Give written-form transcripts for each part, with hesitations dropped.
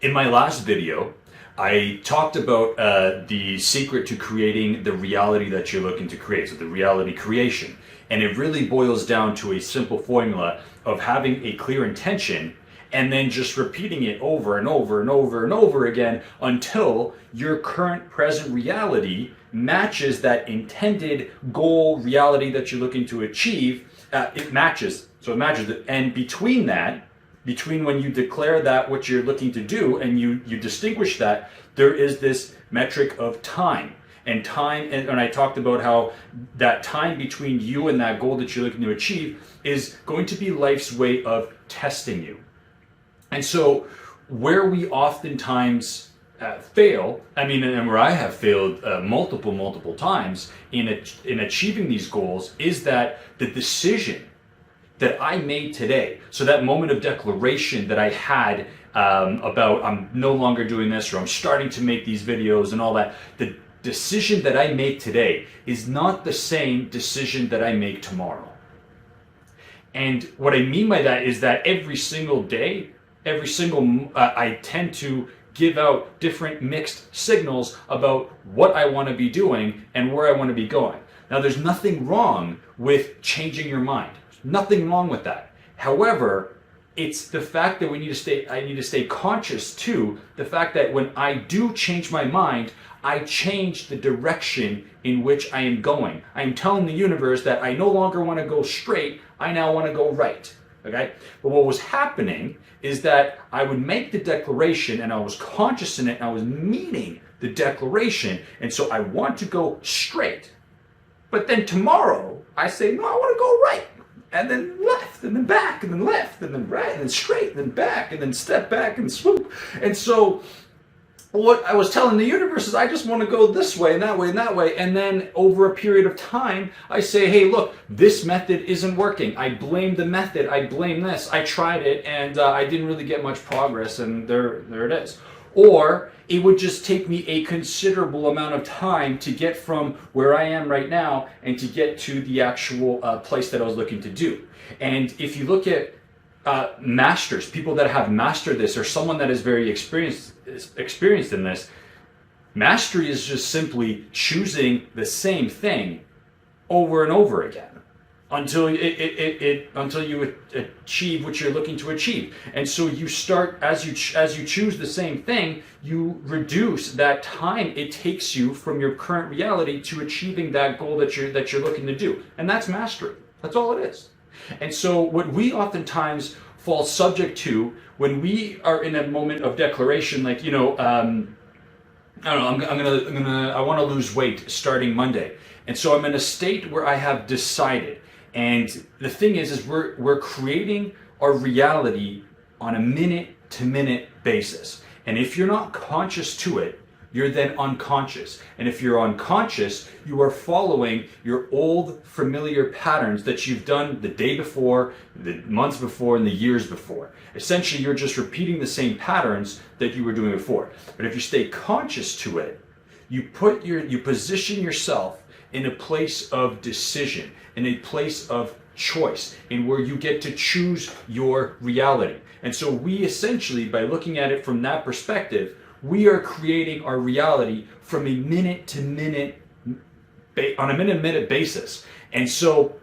In my last video, I talked about the secret to creating the reality that you're looking to create, so the reality creation. And it really boils down to a simple formula of having a clear intention and then just repeating it over and over and over and over again until your current present reality matches that intended goal reality that you're looking to achieve. It matches. So it matches it. And between that, between when you declare that what you're looking to do and you distinguish that, there is this metric of time. And time, and I talked about how that time between you and that goal that you're looking to achieve is going to be life's way of testing you. And so where we oftentimes fail, and where I have failed multiple times in achieving these goals, is that the decision that I made today, so that moment of declaration that I had about I'm no longer doing this, or I'm starting to make these videos and all that, the decision that I make today is not the same decision that I make tomorrow. And what I mean by that is that every single day, I tend to give out different mixed signals about what I want to be doing and where I want to be going. Now, there's nothing wrong with changing your mind. Nothing wrong with that. However, it's the fact that I need to stay conscious to the fact that when I do change my mind, I change the direction in which I am going. I am telling the universe that I no longer want to go straight, I now want to go right. Okay? But what was happening is that I would make the declaration and I was conscious in it and I was meaning the declaration, and so I want to go straight. But then tomorrow I say, no, I want to go right. And then left, and then back, and then left, and then right, and then straight, and then back, and then step back and swoop. And so what I was telling the universe is I just want to go this way and that way and that way. And then over a period of time, I say, hey, look, this method isn't working. I blame the method. I blame this. I tried it, and I didn't really get much progress, and there it is. Or it would just take me a considerable amount of time to get from where I am right now and to get to the actual place that I was looking to do. And if you look at masters, people that have mastered this, or someone that is very experienced in this, mastery is just simply choosing the same thing over and over again until you achieve what you're looking to achieve. And so you start, as you choose the same thing, you reduce that time it takes you from your current reality to achieving that goal that you're looking to do. And that's mastery. That's all it is. And so what we oftentimes fall subject to when we are in a moment of declaration, like, I don't know, I want to lose weight starting Monday. And so I'm in a state where I have decided. And the thing is we're creating our reality on a minute-to-minute basis. And if you're not conscious to it, you're then unconscious. And if you're unconscious, you are following your old familiar patterns that you've done the day before, the months before, and the years before. Essentially, you're just repeating the same patterns that you were doing before. But if you stay conscious to it, you position yourself in a place of decision, in a place of choice, in where you get to choose your reality. And so we essentially, by looking at it from that perspective, we are creating our reality from a minute-to-minute, on a minute-to-minute basis. And so,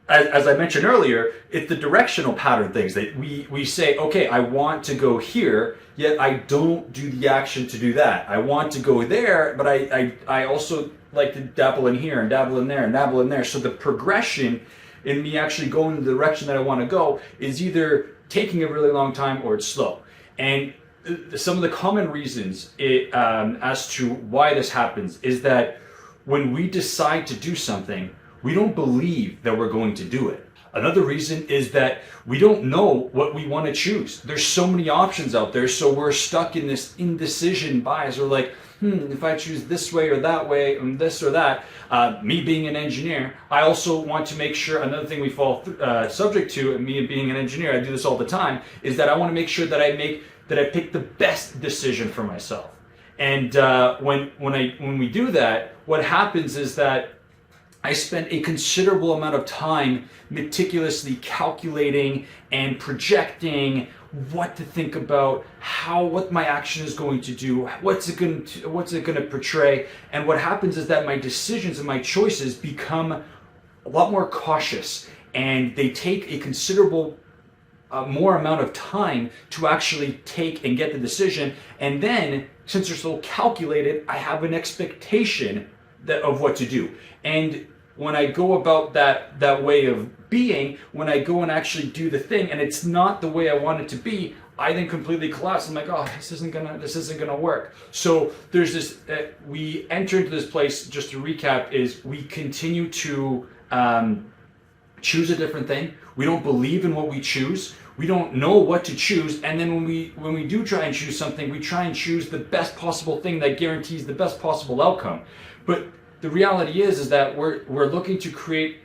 as I mentioned earlier, it's the directional pattern things that we say, okay, I want to go here, yet I don't do the action to do that. I want to go there, but I also like to dabble in here and dabble in there and dabble in there. So the progression in me actually going in the direction that I want to go is either taking a really long time or it's slow. And some of the common reasons as to why this happens is that when we decide to do something, we don't believe that we're going to do it. Another reason is that we don't know what we want to choose. There's so many options out there, so we're stuck in this indecision bias. We're like, if I choose this way or that way, this or that, me being an engineer, I also want to make sure, another thing we fall subject to, and me being an engineer, I do this all the time, is that I want to make sure that I pick the best decision for myself. And when we do that, what happens is that I spent a considerable amount of time meticulously calculating and projecting what to think about, what my action is going to do, what's it going to portray. And what happens is that my decisions and my choices become a lot more cautious, and they take a considerable more amount of time to actually take and get the decision. And then, since they're so calculated, I have an expectation of what to do. And when I go about that way of being, when I go and actually do the thing, and it's not the way I want it to be, I then completely collapse. I'm like, oh, this isn't gonna work. So there's this. We enter into this place. Just to recap, is we continue to choose a different thing. We don't believe in what we choose. We don't know what to choose, and then when we do try and choose something, we try and choose the best possible thing that guarantees the best possible outcome. But the reality is that we're looking to create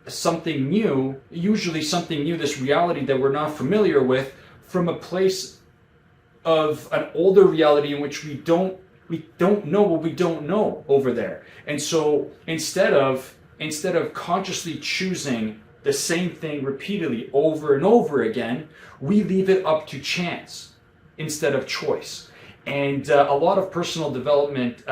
something new, usually something new, this reality that we're not familiar with, from a place of an older reality in which we don't know what we don't know over there. And so instead of consciously choosing the same thing repeatedly over and over again, we leave it up to chance instead of choice. And a lot of personal development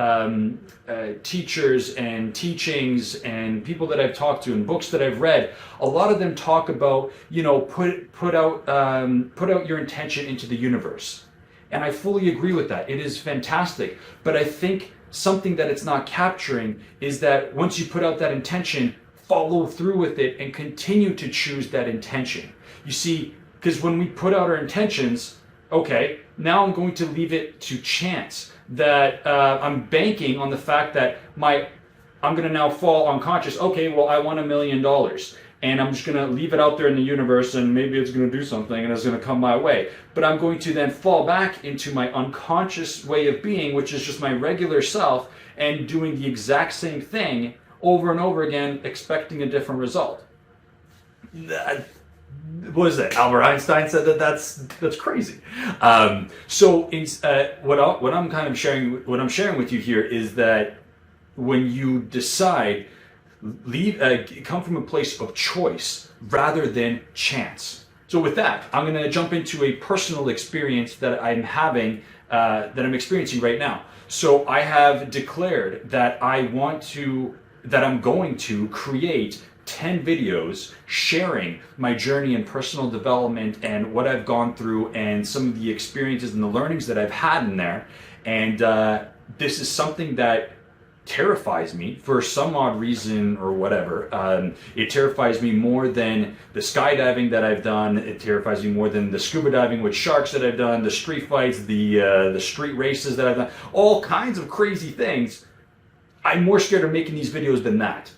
teachers and teachings and people that I've talked to and books that I've read, a lot of them talk about, put out your intention into the universe. And I fully agree with that. It is fantastic. But I think something that it's not capturing is that once you put out that intention, follow through with it and continue to choose that intention. You see, because when we put out our intentions, okay, now I'm going to leave it to chance. That I'm banking on the fact that I'm going to now fall unconscious. Okay, well, I want $1 million, and I'm just going to leave it out there in the universe, and maybe it's going to do something, and it's going to come my way. But I'm going to then fall back into my unconscious way of being, which is just my regular self, and doing the exact same thing over and over again, expecting a different result. What is that? Albert Einstein said that's crazy. So what I'm sharing with you here is that when you decide, come from a place of choice rather than chance. So with that, I'm going to jump into a personal experience that I'm having, that I'm experiencing right now. So I have declared that I'm going to create 10 videos sharing my journey in personal development and what I've gone through and some of the experiences and the learnings that I've had in there. And this is something that terrifies me for some odd reason or whatever. It terrifies me more than the skydiving that I've done. It terrifies me more than the scuba diving with sharks that I've done, the street fights, the street races that I've done, all kinds of crazy things. I'm more scared of making these videos than that.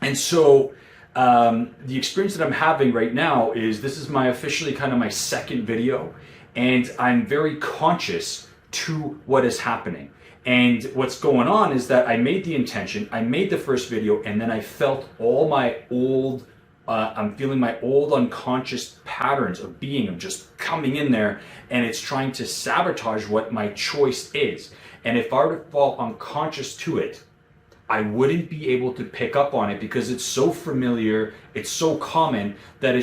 And so the experience that I'm having right now is this is officially kind of my second video, and I'm very conscious to what is happening. And what's going on is that I made the intention, I made the first video, and then I felt all my old, I'm feeling my old unconscious patterns of being, of just coming in there, and it's trying to sabotage what my choice is. And if I were to fall unconscious to it, I wouldn't be able to pick up on it because it's so familiar, it's so common that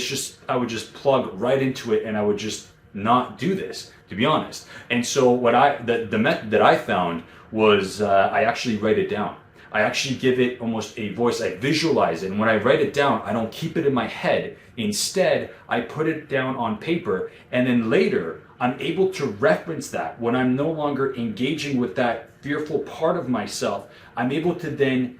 I would just plug right into it and I would just not do this, to be honest. And so the method that I found was I actually write it down. I actually give it almost a voice. I visualize it. And when I write it down, I don't keep it in my head. Instead, I put it down on paper, and then later I'm able to reference that when I'm no longer engaging with that fearful part of myself. I'm able to then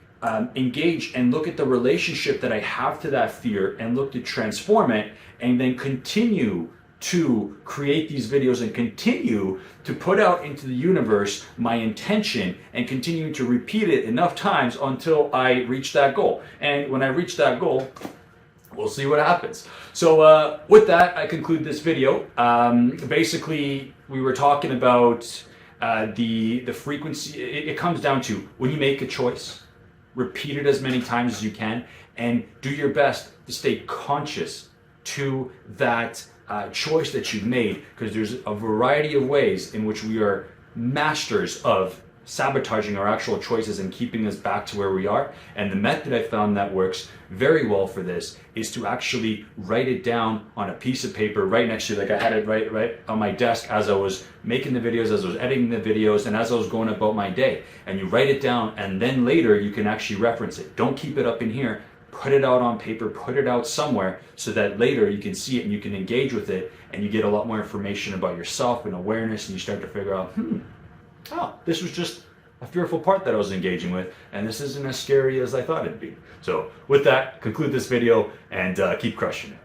engage and look at the relationship that I have to that fear and look to transform it, and then continue to create these videos and continue to put out into the universe my intention and continue to repeat it enough times until I reach that goal. And when I reach that goal, we'll see what happens. So with that, I conclude this video. Basically, we were talking about the frequency. It comes down to when you make a choice, repeat it as many times as you can, and do your best to stay conscious to that choice that you've made, because there's a variety of ways in which we are masters of sabotaging our actual choices and keeping us back to where we are. And the method I found that works very well for this is to actually write it down on a piece of paper right next to you. Like I had it right on my desk as I was making the videos, as I was editing the videos, and as I was going about my day. And you write it down, and then later you can actually reference it. Don't keep it up in here. Put it out on paper, put it out somewhere so that later you can see it and you can engage with it, and you get a lot more information about yourself and awareness, and you start to figure out, oh, this was just a fearful part that I was engaging with, and this isn't as scary as I thought it'd be. So with that, conclude this video and keep crushing it.